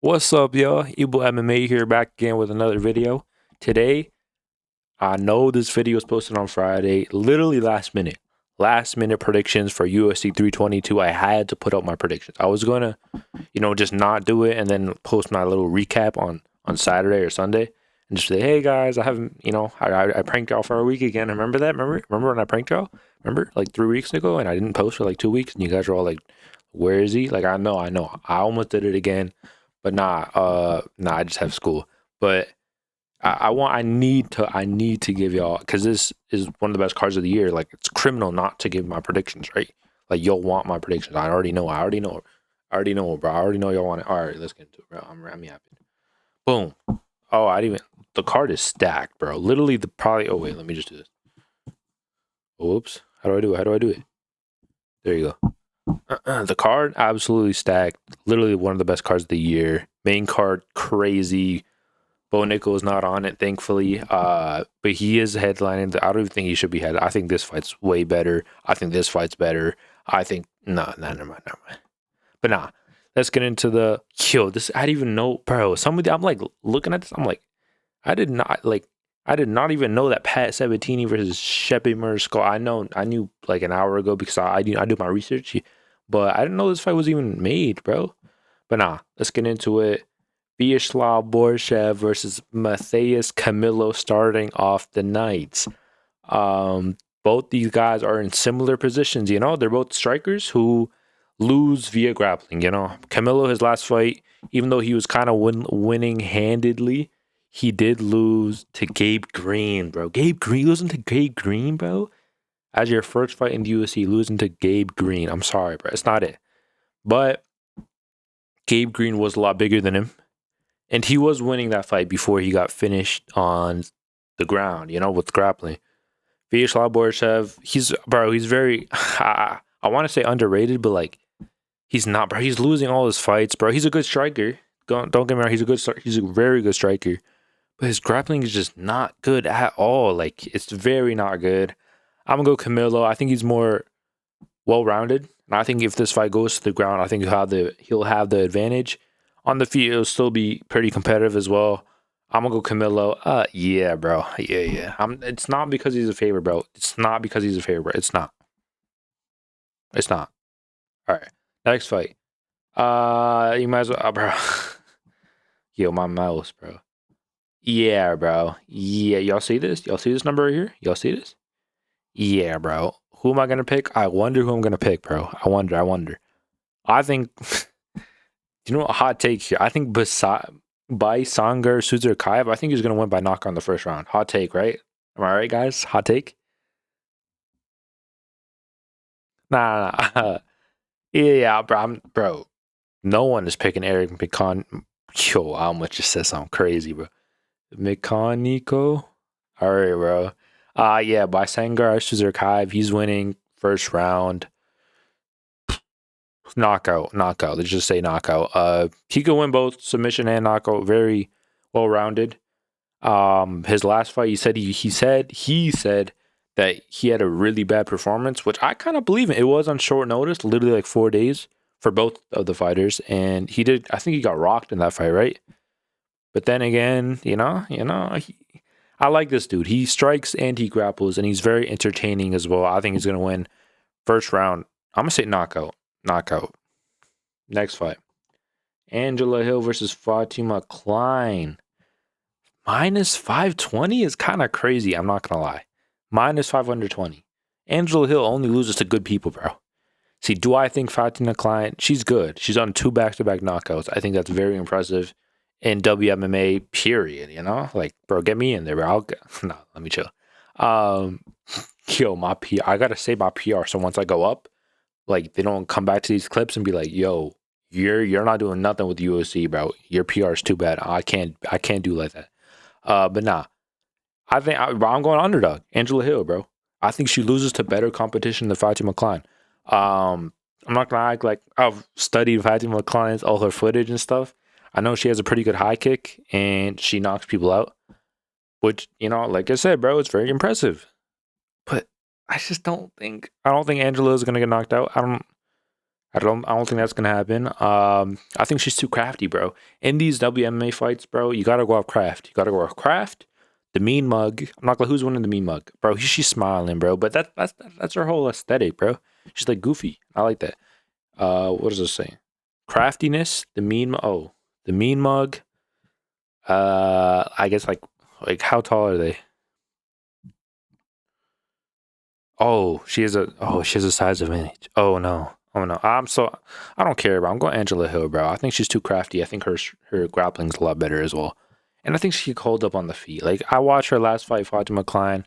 What's up, y'all? IBO MMA here, back again with another video. Today, I know this video was posted on Friday, literally last minute. Last minute predictions for UFC 322. I had to put up my predictions. I was going to, just not do it and then post my little recap on Saturday or Sunday and just say, hey guys, I haven't, I pranked y'all for a week again. Remember that? Remember when I pranked y'all? Remember like 3 weeks ago and I didn't post for like 2 weeks and you guys were all like, where is he? Like, I know. I almost did it again. But I just have school. But I need to give y'all, because this is one of the best cards of the year. Like, it's criminal not to give my predictions, right? Like, y'all want my predictions. I already know, bro. I already know y'all want it. All right, let's get into it, bro. I'm happy. Boom. Oh, the card is stacked, bro. Literally oh wait, let me just do this. Whoops. How do I do it? There you go. The card absolutely stacked. Literally one of the best cards of the year. Main card crazy. Bo Nickel is not on it, thankfully. But he is headlining. I don't even think he should be head. I think this fight's way better. I think this fight's better. I think never mind. But let's get into the this. I didn't even know, bro. I'm like looking at this. I'm like, I did not even know that Pat Sabatini versus Shevchenko. I knew like an hour ago because I do my research, but I didn't know this fight was even made, bro. But let's get into it. Vyacheslav Borshev versus Matthias Camilo starting off the night. Both these guys are in similar positions. They're both strikers who lose via grappling. Camilo, his last fight, even though he was kind of winning handedly, he did lose to Gabe Green, bro. Losing to Gabe Green, bro. As your first fight in the UFC, losing to Gabe Green. I'm sorry, bro. It's not it. But Gabe Green was a lot bigger than him. And he was winning that fight before he got finished on the ground, with grappling. Vyacheslav Borshev, he's very, I want to say underrated, but like, he's not, bro. He's losing all his fights, bro. He's a good striker. Don't get me wrong. He's a very good striker. But his grappling is just not good at all. Like, it's very not good. I'm going to go Camilo. I think he's more well-rounded. And I think if this fight goes to the ground, I think he'll have the advantage. On the feet, it'll still be pretty competitive as well. I'm going to go Camilo. Yeah, bro. Yeah. It's not because he's a favorite, bro. It's not. It's not. All right. Next fight. You might as well, bro. Yo, my mouse, bro. Yeah, bro. Yeah, y'all see this? Y'all see this number right here? Y'all see this? Yeah, bro. Who am I gonna pick? I wonder who I'm gonna pick, bro. I wonder. I think. You know, a hot take here. I think by Sangar Suzurkaev, I think he's gonna win by knockout in the first round. Hot take, right? Am I right, guys? Hot take. Nah. Yeah, bro. No one is picking Eric McCon. Yo, I almost just said something crazy, bro. Mechanico. All right, bro. Yeah, by Sangar Suzurkaev, he's winning first round. Knockout. Let's just say knockout. He could win both submission and knockout. Very well rounded. His last fight, he said that he had a really bad performance, which I kind of believe in. It was on short notice, literally like 4 days for both of the fighters, and he did. I think he got rocked in that fight, right? But then again, I like this dude. He strikes and he grapples, and he's very entertaining as well. I think he's gonna win first round. I'm gonna say knockout. Next fight. Angela Hill versus Fatima Klein. Minus 520 is kind of crazy. I'm not going to lie. Minus 520. Angela Hill only loses to good people, bro. See, do I think Fatima Klein, she's good. She's on 2 back-to-back knockouts. I think that's very impressive in WMMA, period, Like, bro, get me in there, bro. No, let me chill. My PR. I got to say my PR. So once I go up, like, they don't come back to these clips and be like, yo, you're not doing nothing with the UFC, bro. Your PR is too bad. I can't do like that. But I think I'm going underdog. Angela Hill, bro. I think she loses to better competition than Fatima Klein. I'm not gonna act like I've studied Fatima Klein's all her footage and stuff. I know she has a pretty good high kick and she knocks people out, which like I said, bro, it's very impressive. But I don't think Angela is gonna get knocked out. I don't think that's gonna happen. I think she's too crafty, bro. In these WMA fights, bro, you gotta go off craft. You gotta go off craft. The mean mug. I'm not gonna who's winning the mean mug, bro. She's smiling, bro. But that's her whole aesthetic, bro. She's like goofy. I like that. What does it say? Craftiness. The mean mug. I guess like how tall are they? She has a size advantage. Oh no. Oh no. I don't care, bro. I'm going Angela Hill, bro. I think she's too crafty. I think her grappling's a lot better as well. And I think she can hold up on the feet. Like I watched her last fight, Fatima Klein.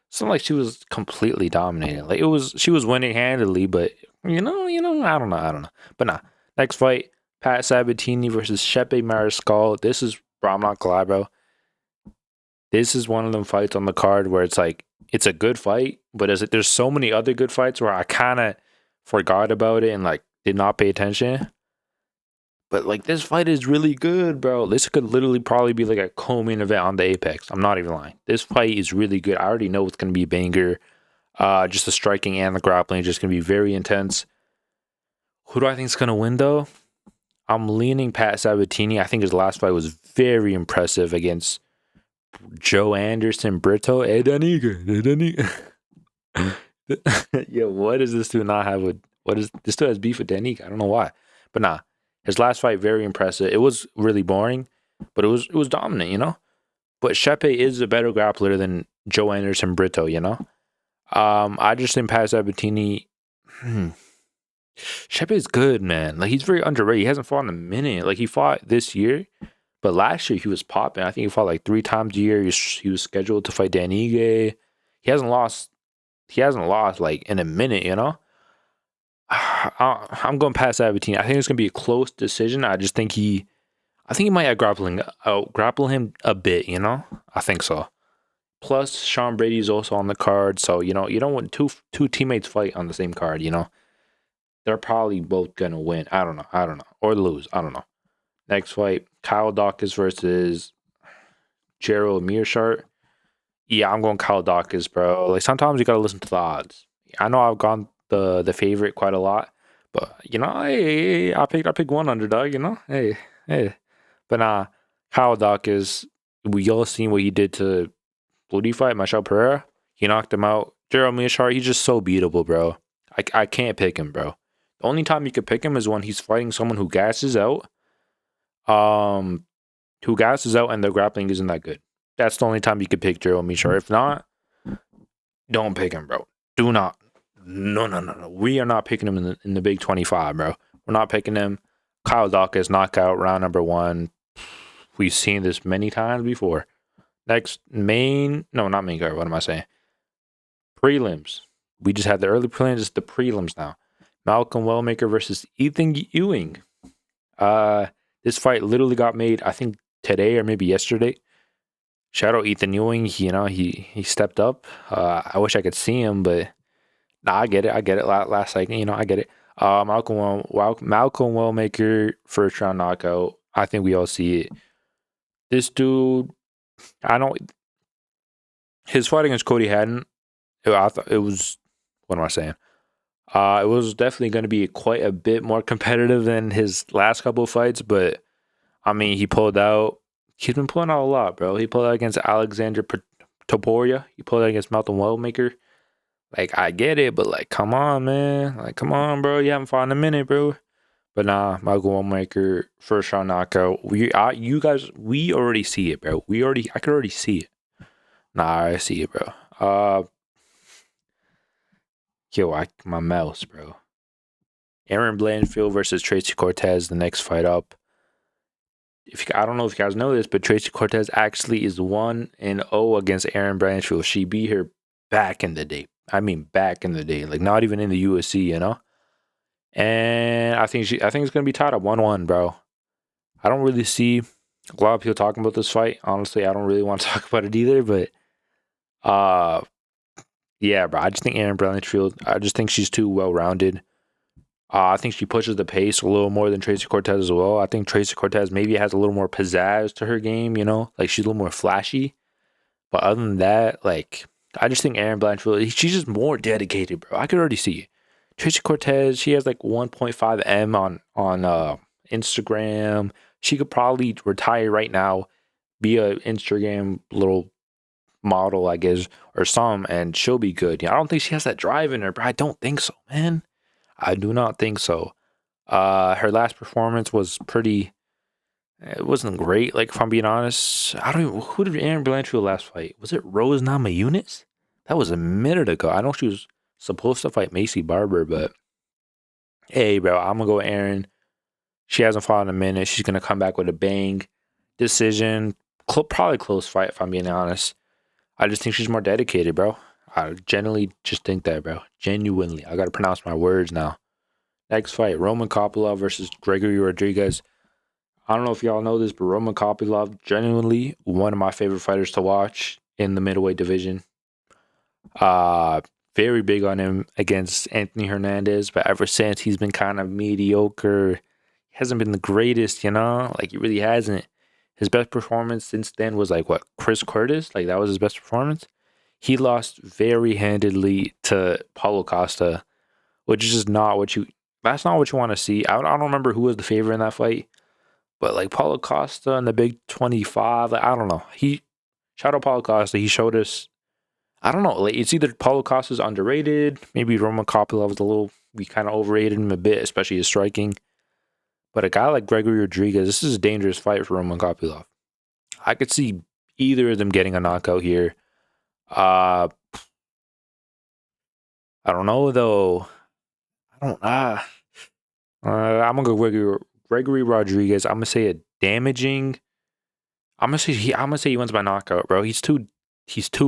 It's not like she was completely dominating. Like she was winning handily, but I don't know. But nah. Next fight, Pat Sabatini versus Shepe Mariscal. This is, bro, I'm not gonna lie, bro. This is one of them fights on the card where it's like it's a good fight, but there's so many other good fights where I kind of forgot about it and like did not pay attention. But like this fight is really good, bro. This could literally probably be like a co-main event on the Apex. I'm not even lying. This fight is really good. I already know it's gonna be a banger. Just the striking and the grappling is just gonna be very intense. Who do I think is gonna win though? I'm leaning Pat Sabatini. I think his last fight was very impressive against Joe Anderson Brito. Hey, Denis. Yo, what does this dude not have with? What is this dude has beef with Denis? I don't know why, but nah. His last fight very impressive. It was really boring, but it was dominant, you know. But Shepe is a better grappler than Joe Anderson Brito, you know. I just think Pat Sabatini. Shepe is good, man. Like he's very underrated. He hasn't fought in a minute. Like he fought this year, but last year he was popping. I think he fought like 3 times a year. He was scheduled to fight Danige. He hasn't lost. He hasn't lost like in a minute, you know. I'm going past Sabatini. I think it's gonna be a close decision. I think he might grapple him a bit, you know. I think so. Plus, Sean Brady's also on the card, so you don't want two teammates fight on the same card, you know. They're probably both gonna win. I don't know, or lose. I don't know. Next fight, Kyle Dawkins versus Gerald Mearshart. Yeah, I'm going Kyle Dawkins, bro. Like sometimes you gotta listen to the odds. I know I've gone the favorite quite a lot, but hey, I picked one underdog. Hey. But Kyle Dawkins, we all seen what he did to Bloody Fight Michelle Pereira. He knocked him out. Gerald Mearshart, he's just so beatable, bro. I can't pick him, bro. The only time you can pick him is when he's fighting someone who gasses out. And their grappling isn't that good. That's the only time you could pick Gerald Mearshart. If not, don't pick him, bro. Do not. No. We are not picking him in the big 25, bro. We're not picking him. Kyle Dawkins knockout round number 1. We've seen this many times before. Next, not main card. What am I saying? Prelims. We just had the early prelims. It's the prelims now. Malcolm Wellmaker versus Ethan Ewing. This fight literally got made, I think, today or maybe yesterday. Shout out Ethan Ewing. He stepped up. I wish I could see him, but I get it. Last second, I get it. Malcolm Wellmaker first round knockout. I think we all see it. This dude, his fight against Cody Haddon, I thought it was, what am I saying? It was definitely going to be quite a bit more competitive than his last couple of fights, but I mean, he pulled out. He's been pulling out a lot, bro. He pulled out against Alexander Topuria. He pulled out against Malcolm Wellmaker. Like, I get it, but like, come on, man. Like, come on, bro. You haven't fought in a minute, bro. But nah, Malcolm Wellmaker, first round knockout. We already see it, bro. I could already see it. Nah, I see it, bro. My mouse, bro. Aaron Blanchfield versus Tracy Cortez, the next fight up. I don't know if you guys know this, but Tracy Cortez actually is 1-0 against Aaron Blanchfield. She beat her back in the day. I mean, back in the day, like not even in the UFC, you know. And I think it's gonna be tied up 1-1, bro. I don't really see a lot of people talking about this fight. Honestly, I don't really want to talk about it either. But, yeah, bro. I just think Aaron Blanchfield. I just think she's too well rounded. I think she pushes the pace a little more than Tracy Cortez as well. I think Tracy Cortez maybe has a little more pizzazz to her game, like she's a little more flashy. But other than that, like, I just think Aaron Blanchfield, she's just more dedicated, bro. I could already see it. Tracy Cortez, she has like 1.5 M on Instagram. She could probably retire right now, be a Instagram little model, I guess, or some, and she'll be good. I don't think she has that drive in her, but I don't think so, man. I do not think so. Her last performance was pretty. It wasn't great. Like, if I'm being honest, I don't even. Who did Aaron Blanchfield last fight? Was it Rose Namajunas? That was a minute ago. I know she was supposed to fight Macy Barber, but hey, bro, I'm gonna go with Aaron. She hasn't fought in a minute. She's gonna come back with a bang. Decision, probably close fight. If I'm being honest, I just think she's more dedicated, bro. I genuinely just think that, bro. Genuinely, I gotta pronounce my words now. Next fight: Roman Kopylov versus Gregory Rodriguez. I don't know if y'all know this, but Roman Kopylov, genuinely one of my favorite fighters to watch in the middleweight division. Uh, very big on him against Anthony Hernandez, but ever since he's been kind of mediocre. He hasn't been the greatest, like he really hasn't. His best performance since then was like what, Chris Curtis? Like that was his best performance. He lost very handedly to Paulo Costa, which is just not what you. That's not what you want to see. I don't remember who was the favorite in that fight, but like Paulo Costa and the Big 25, like, I don't know. Shout out Paulo Costa. He showed us. I don't know. Like it's either Paulo Costa's underrated, maybe Roman Kopylov was we kind of overrated him a bit, especially his striking. But a guy like Gregory Rodriguez, this is a dangerous fight for Roman Kopylov. I could see either of them getting a knockout here. I don't know though. I don't. I'm gonna go Gregory Rodriguez. I'm gonna say a damaging. I'm gonna say he wins by knockout, bro. He's too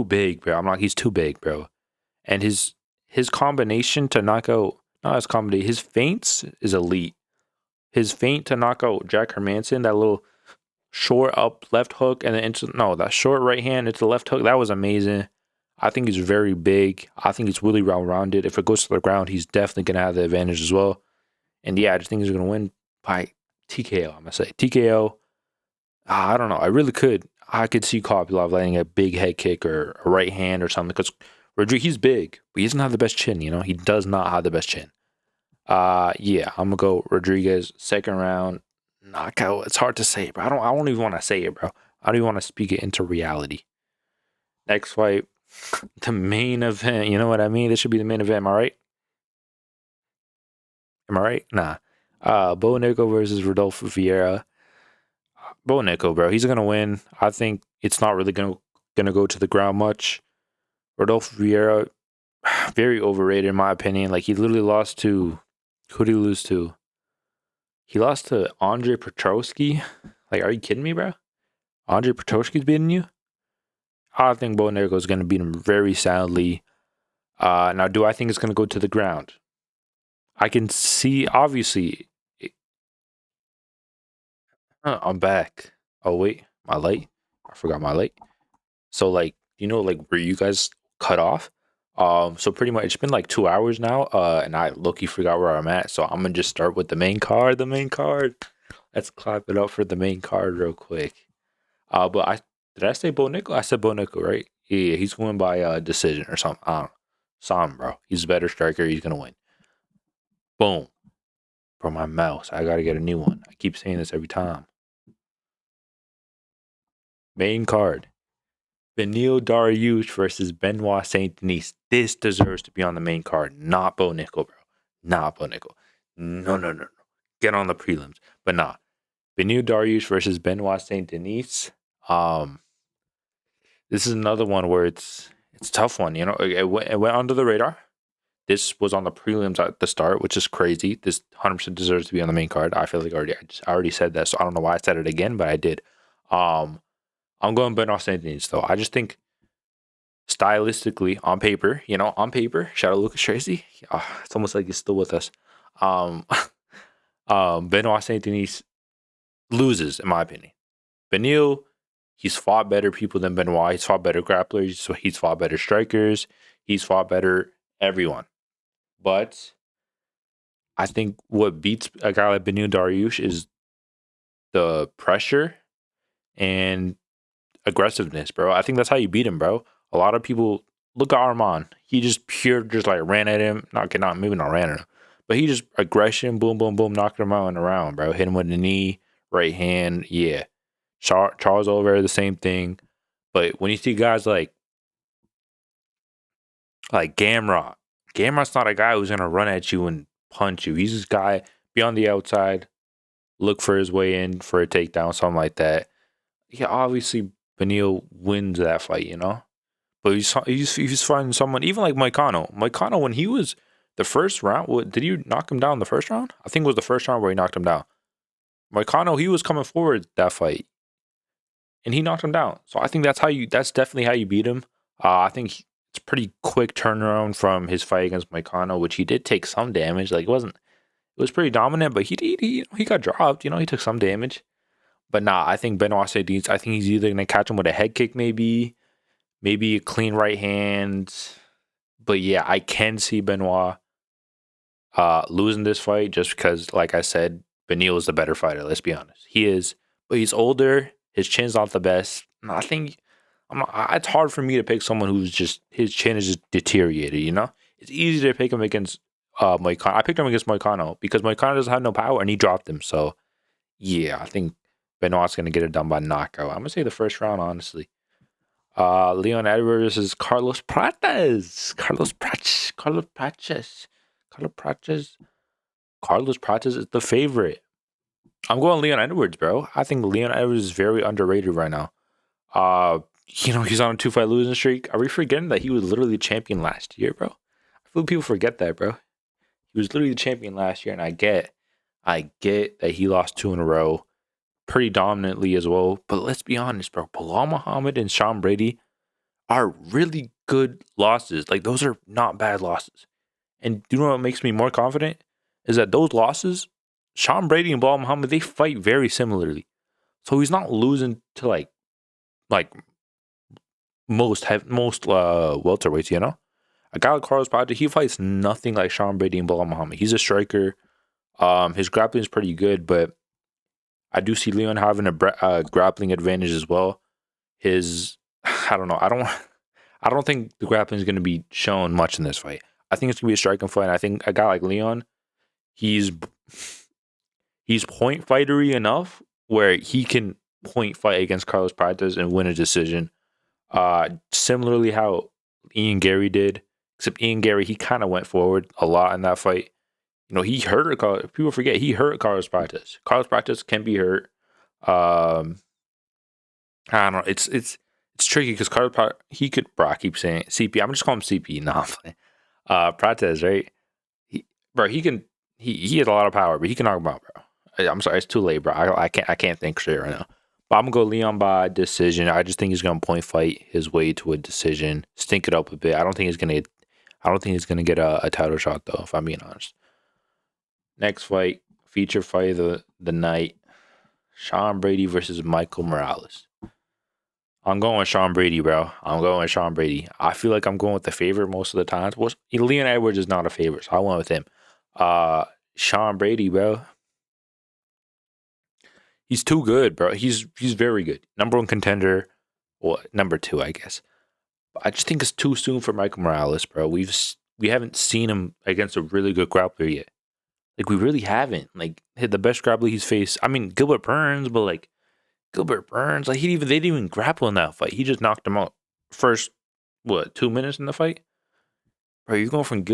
big, bro. He's too big, bro. And his combination to knock out, not his combination, his feints is elite. His feint to knock out Jack Hermanson, that little short up left hook, and then that short right hand into the left hook, that was amazing. I think he's very big. I think he's really well-rounded. If it goes to the ground, he's definitely going to have the advantage as well. And yeah, I just think he's going to win by TKO, I'm going to say. TKO, I don't know. I could see Kopylov landing a big head kick or a right hand or something because Rodriguez, he's big, but he doesn't have the best chin, He does not have the best chin. Yeah, I'm going to go Rodriguez, second round, knockout. It's hard to say, bro. I don't even want to say it, bro. I don't even want to speak it into reality. Next fight, the main event. You know what I mean? This should be the main event. Am I right? Am I right? Nah. Bo Nickal versus Rodolfo Vieira. Bo Nickal, bro. He's gonna win. I think it's not really gonna go to the ground much. Rodolfo Vieira, very overrated in my opinion. Like he literally lost to. Who did he lose to? He lost to Andre Petrosky. Like, are you kidding me, bro? Andre Petrosky's beating you? I think Bo Nickal is going to beat him very soundly. Now, do I think it's going to go to the ground? I can see, obviously. I'm back. Oh, wait. My light? I forgot my light. So, like, like, where you guys cut off? So pretty much, it's been like 2 hours now, and I low-key forgot where I'm at. So I'm going to just start with the main card. Let's clap it up for the main card real quick. But did I say Bo Nickal? I said Bo Nickal, right? Yeah, he's going by decision or something. I don't know. Something, bro. He's a better striker. He's gonna win. Boom. Bro, my mouse. I gotta get a new one. I keep saying this every time. Main card. Beneil Dariush versus Benoit Saint Denis. This deserves to be on the main card, not Bo Nickal, bro. Not Bo Nickal. No. Get on the prelims. But nah. Beneil Dariush versus Benoit Saint Denis. This is another one where it's a tough one. It went under the radar. This was on the prelims at the start, which is crazy. This 100% deserves to be on the main card. I feel like I already said that, so I don't know why I said it again, but I did. I'm going Benoit Saint Denis though. I just think stylistically, on paper, shout out Lucas Tracy. It's almost like he's still with us. Benoit Saint Denis loses, in my opinion. Beneil, he's fought better people than Benoit. He's fought better grapplers. So he's fought better strikers. He's fought better everyone. But I think what beats a guy like Beneil Dariush is the pressure and aggressiveness, bro. I think that's how you beat him, bro. A lot of people look at Arman. He just just like ran at him. Maybe not ran at him, but he just aggression, boom, boom, boom, knocked him out in the round, bro. Hit him with the knee, right hand, yeah. Charles Oliveira, the same thing. But when you see guys like Gamrot, Gamrot's not a guy who's gonna run at you and punch you. He's this guy be on the outside, look for his way in for a takedown, something like that. Yeah, obviously Beneil wins that fight, you know. But he's fighting someone even like Moicano. Moicano, when he was the first round, did you knock him down the first round? I think it was the first round where he knocked him down. Moicano, he was coming forward that fight, and he knocked him down. So I think that's definitely how you beat him. I think it's pretty quick turnaround from his fight against Moicano, which he did take some damage. Like it was pretty dominant, but he got dropped. You know, he took some damage. But nah, I think Benoit Saint-Denis, I think he's either gonna catch him with a head kick, maybe a clean right hand. But yeah, I can see Benoit losing this fight just because, like I said, Beneil is the better fighter. Let's be honest, he is. But he's older. His chin's not the best. I think it's hard for me to pick someone who's just his chin is just deteriorated. You know, it's easy to pick him against Moicano. I picked him against Moicano because Moicano doesn't have no power and he dropped him. So yeah, I think Benoit's gonna get it done by knockout. I'm gonna say the first round, honestly. Leon Edwards is Carlos Prates. Carlos Prates is the favorite. I'm going Leon Edwards, bro. I think Leon Edwards is very underrated right now. He's on a 2-fight losing streak. Are we forgetting that he was literally the champion last year, bro? I feel people forget that, bro. He was literally the champion last year, and I get that he lost 2 in a row pretty dominantly as well. But let's be honest, bro. Bilal Muhammad and Sean Brady are really good losses. Like, those are not bad losses. And you know what makes me more confident? Is that those losses, Sean Brady and Bilal Muhammad, they fight very similarly. So he's not losing to like most welterweights, you know? A guy like Carlos Prates, he fights nothing like Sean Brady and Bilal Muhammad. He's a striker. His grappling is pretty good, but I do see Leon having a grappling advantage as well. I don't know. I don't think the grappling is going to be shown much in this fight. I think it's going to be a striking fight. I think a guy like Leon, he's point fightery enough where he can point fight against Carlos Prates and win a decision. Similarly how Ian Gary did, except Ian Gary, he kind of went forward a lot in that fight. You know, he hurt people forget he hurt Carlos Prates. Carlos Prates can be hurt. I don't know. It's tricky because Carlos Prates, I keep saying CP. I'm just calling him CP. No, I'm playing. Prates, right? He has a lot of power, but he can knock him out, bro. I'm sorry, it's too late, bro. I can't think straight right now. But I'm gonna go Leon by decision. I just think he's gonna point fight his way to a decision, stink it up a bit. I don't think he's gonna get a title shot though, if I'm being honest. Next fight, feature fight of the night, Sean Brady versus Michael Morales. I'm going with Sean Brady, bro. I feel like I'm going with the favorite most of the times. Leon Edwards is not a favorite, so I went with him. Sean Brady, bro. He's too good, bro. He's very good. Number 1 contender. Well, number 2, I guess. But I just think it's too soon for Michael Morales, bro. We haven't seen him against a really good grappler yet. Like, we really haven't. Like, the best grappler he's faced. I mean, Gilbert Burns, but like Gilbert Burns, like they didn't even grapple in that fight. He just knocked him out first. 2 minutes in the fight, bro? You're going from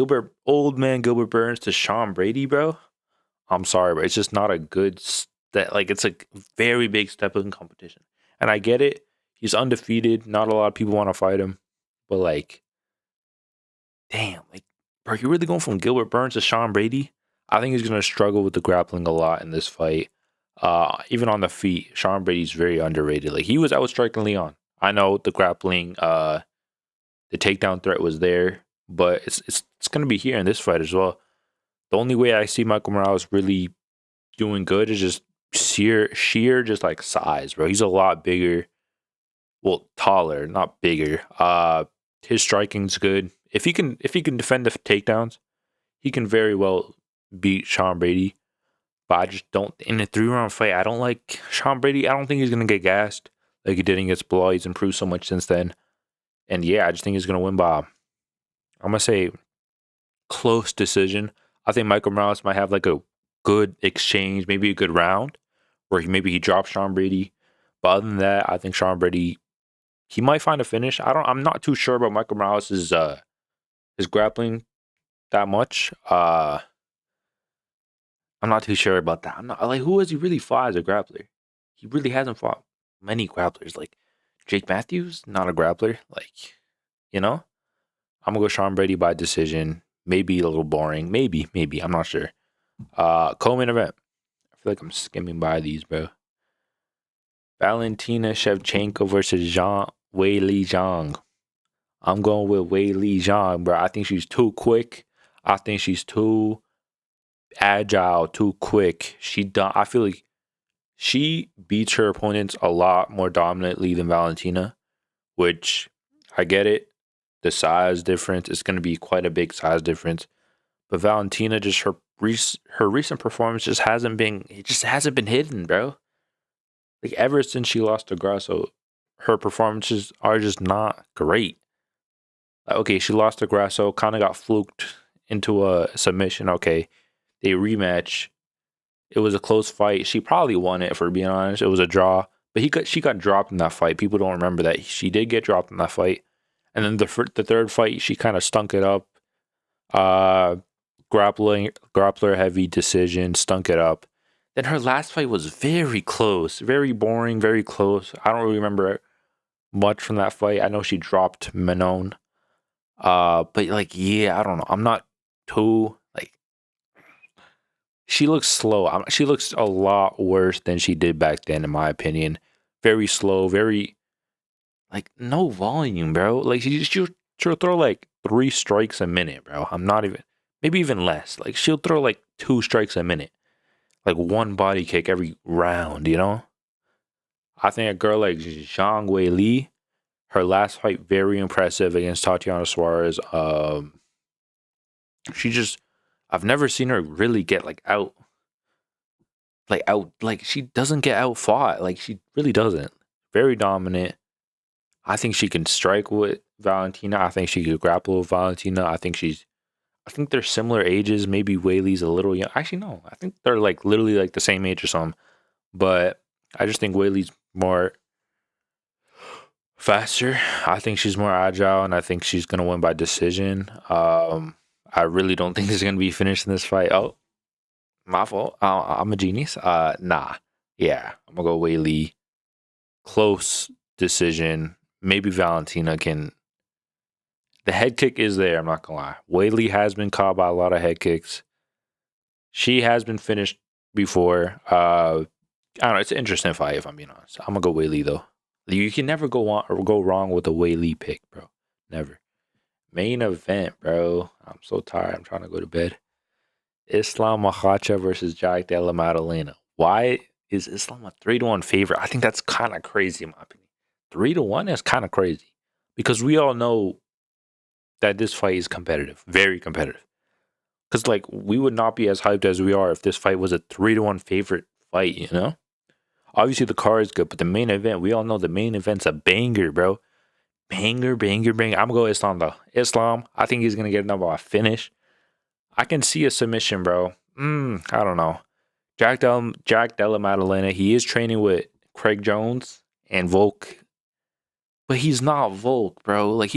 old man Gilbert Burns to Sean Brady, bro. I'm sorry, but it's just not a good like it's a very big step in competition. And I get it. He's undefeated. Not a lot of people want to fight him, but like, damn, like, bro, you're really going from Gilbert Burns to Sean Brady? I think he's gonna struggle with the grappling a lot in this fight. Even on the feet, Sean Brady's very underrated. Like, he was outstriking Leon. I know the grappling, the takedown threat was there, but it's gonna be here in this fight as well. The only way I see Michael Morales really doing good is just sheer just like size, bro. He's a lot bigger. Well, taller, not bigger. His striking's good. If he can defend the takedowns, he can very well beat Sean Brady. But I just don't, in a 3-round fight, I don't like Sean Brady. I don't think he's gonna get gassed like he did against Bilal. He's improved so much since then. And yeah, I just think he's going to win by, I'm going to say, close decision. I think Michael Morales might have like a good exchange, maybe a good round where maybe he drops Sean Brady. But other than that, I think Sean Brady, he might find a finish. I'm not too sure about Michael Morales' his grappling that much. I'm not too sure about that. I'm not like, who has he really fought as a grappler? He really hasn't fought many grapplers. Like Jake Matthews, not a grappler. Like, you know? I'm gonna go Sean Brady by decision. Maybe a little boring. Maybe. I'm not sure. Co-main event. I feel like I'm skimming by these, bro. Valentina Shevchenko versus Weili Zhang. I'm going with Weili Zhang, bro. I think she's too quick. I think she's too agile, too quick. I feel like she beats her opponents a lot more dominantly than Valentina, which I get it. The size difference is going to be quite a big size difference. But Valentina, just her recent performance just hasn't been hidden, bro. Like ever since she lost to Grasso, her performances are just not great. Like, okay, she lost to Grasso, kind of got fluked into a submission. Okay, they rematch. It was a close fight. She probably won it, for being honest. It was a draw, but she got dropped in that fight. People don't remember that she did get dropped in that fight. And then the third fight, she kind of stunk it up. Grappler heavy decision, stunk it up. Then her last fight was very close, very boring, very close. I don't really remember much from that fight. I know she dropped Manon. But like, yeah, I don't know. I'm not too like. She looks slow. She looks a lot worse than she did back then, in my opinion. Very slow, very like no volume, bro. Like she'll throw like 3 strikes a minute, bro. I'm not even, maybe even less. Like she'll throw like 2 strikes a minute, like 1 body kick every round. You know, I think a girl like Zhang Weili, her last fight very impressive against Tatiana Suarez. She just, I've never seen her really get like she doesn't get out fought. Like she really doesn't. Very dominant. I think she can strike with Valentina. I think she could grapple with Valentina. I think they're similar ages. Maybe Weili's a little young. Actually, no. I think they're like literally like the same age or something. But I just think Weili's more faster. I think she's more agile, and I think she's gonna win by decision. I really don't think there's gonna be finished in this fight. Oh, my fault. I'm a genius. Nah. Yeah, I'm gonna go Weili. Close decision. Maybe Valentina can. The head kick is there. I'm not gonna lie. Weili has been caught by a lot of head kicks. She has been finished before. I don't know. It's an interesting fight, if I'm being honest. I'm gonna go Weili though. You can never go on or go wrong with a Weili pick, bro. Never. Main event, bro. I'm so tired. I'm trying to go to bed. Islam Makhachev versus Della Maddalena. Why is Islam a 3-1 favorite? I think that's kind of crazy in my opinion. 3-1 is kind of crazy because we all know that this fight is competitive, very competitive. Because like we would not be as hyped as we are if this fight was a 3-1 favorite fight, you know? Obviously the card is good, but the main event, we all know the main event's a banger, bro. Banger. I'm gonna go Islam though. Islam, I think he's gonna get another finish. I can see a submission, bro. I don't know. Jack Della Maddalena, he is training with Craig Jones and Volk, but he's not Volk, bro. Like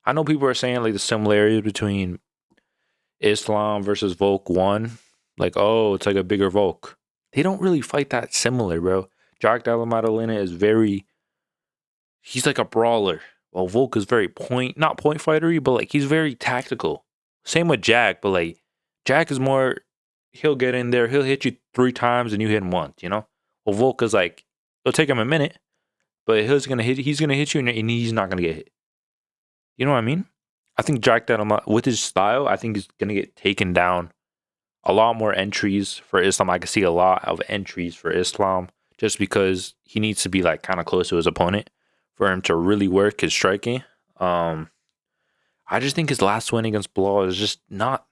I know people are saying like the similarities between Islam versus Volk 1. Like, oh, it's like a bigger Volk. They don't really fight that similar, bro. Jack Della Maddalena is he's like a brawler. Well, Volk is very not point fightery, but like he's very tactical. Same with Jack, but like Jack is more, he'll get in there, he'll hit you 3 times and you hit him once, you know? Well, Volk is like, it'll take him a minute, but he's gonna hit you and he's not gonna get hit. You know what I mean? I think Jack Della, with his style, I think he's gonna get taken down. A lot more entries for Islam. I can see a lot of entries for Islam just because he needs to be like kind of close to his opponent for him to really work his striking. I just think his last win against Belal is just not.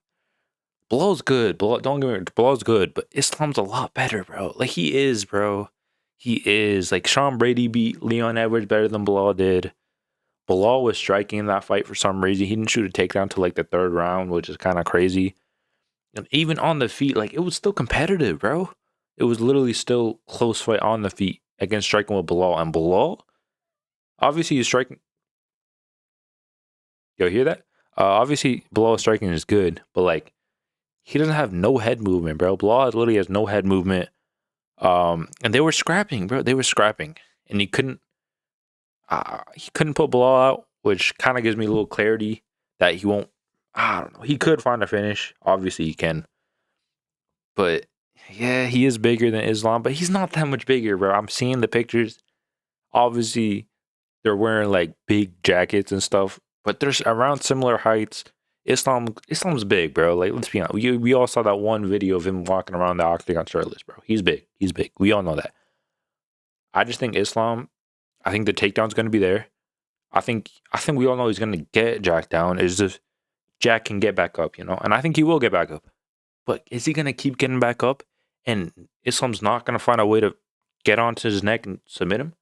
Belal's good. Don't get me wrong. Belal's good, but Islam's a lot better, bro. Like he is, bro. He is. Like Sean Brady beat Leon Edwards better than Belal did. Beneil was striking in that fight for some reason. He didn't shoot a takedown till like the third round, which is kind of crazy. And even on the feet, like, it was still competitive, bro. It was literally still close fight on the feet against striking with Beneil. And Beneil, obviously, he's striking. Yo, hear that? Obviously, Beneil striking is good, but like, he doesn't have no head movement, bro. Beneil literally has no head movement. And they were scrapping, bro. They were scrapping, and he couldn't put Beneil out, which kind of gives me a little clarity that he won't. I don't know. He could find a finish. Obviously, he can. But yeah, he is bigger than Islam, but he's not that much bigger, bro. I'm seeing the pictures. Obviously, they're wearing like big jackets and stuff, but they're around similar heights. Islam's big, bro. Like, let's be honest. We all saw that one video of him walking around the octagon shirtless, bro. He's big. He's big. We all know that. I just think Islam. I think the takedown's going to be there. I think we all know he's going to get Jack down. It's just Jack can get back up, and I think he will get back up. But is he going to keep getting back up, and Islam's not going to find a way to get onto his neck and submit him?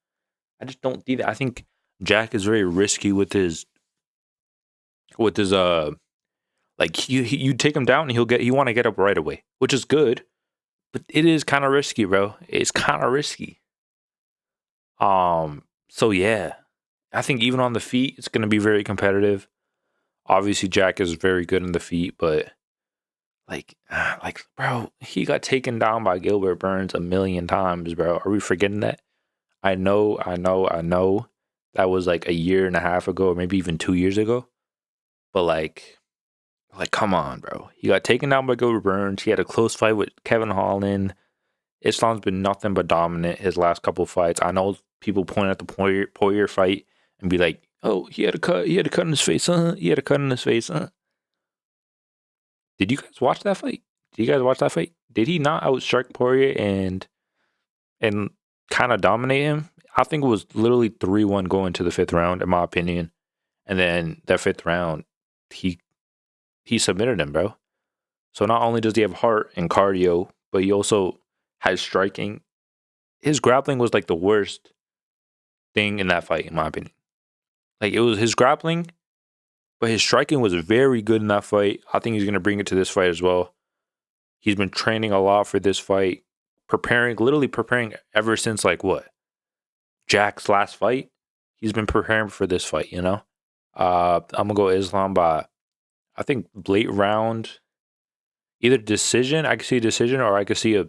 I just don't see that. I think Jack is very risky with his like, you take him down and he want to get up right away, which is good, but it is kind of risky, bro. It's kind of risky. So yeah, I think even on the feet, it's going to be very competitive. Obviously, Jack is very good on the feet, but like, bro, he got taken down by Gilbert Burns a million times, bro. Are we forgetting that? I know. That was like a year and a half ago, or maybe even 2 years ago. But like, come on, bro. He got taken down by Gilbert Burns. He had a close fight with Kevin Holland. Islam's been nothing but dominant his last couple fights. I know people point at the Poirier fight and be like, "Oh, he had a cut. He had a cut in his face, huh? He had a cut in his face, huh?" Did you guys watch that fight? Did he not outstrike Poirier and kind of dominate him? I think it was literally 3-1 going to the fifth round, in my opinion. And then that fifth round, he submitted him, bro. So not only does he have heart and cardio, but he also has striking. His grappling was like the worst thing in that fight, in my opinion. Like, it was his grappling, but his striking was very good in that fight. I think he's going to bring it to this fight as well. He's been training a lot for this fight, literally preparing ever since, like, what? Jack's last fight? He's been preparing for this fight, I'm going to go Islam by, I think, late round. Either decision, I can see a decision, or I can see a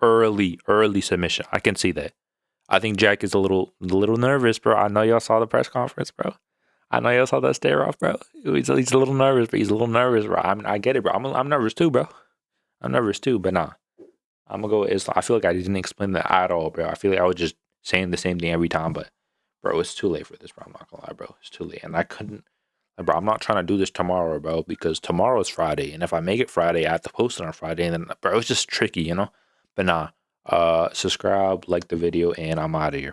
early submission. I can see that. I think Jack is a little nervous, bro. I know y'all saw the press conference, bro. I know y'all saw that stare off, bro. He's a little nervous, but he's a little nervous, bro. I get it, bro. I'm nervous too, bro. I'm nervous too, but nah. I'm gonna go with Islam. I feel like I didn't explain that at all, bro. I feel like I was just saying the same thing every time, but bro, it's too late for this, bro. I'm not gonna lie, bro. It's too late, and I couldn't. Bro, I'm not trying to do this tomorrow, bro, because tomorrow is Friday, and if I make it Friday, I have to post it on Friday, and then, bro, it's just tricky, But nah. Subscribe, like the video, and I'm out of here.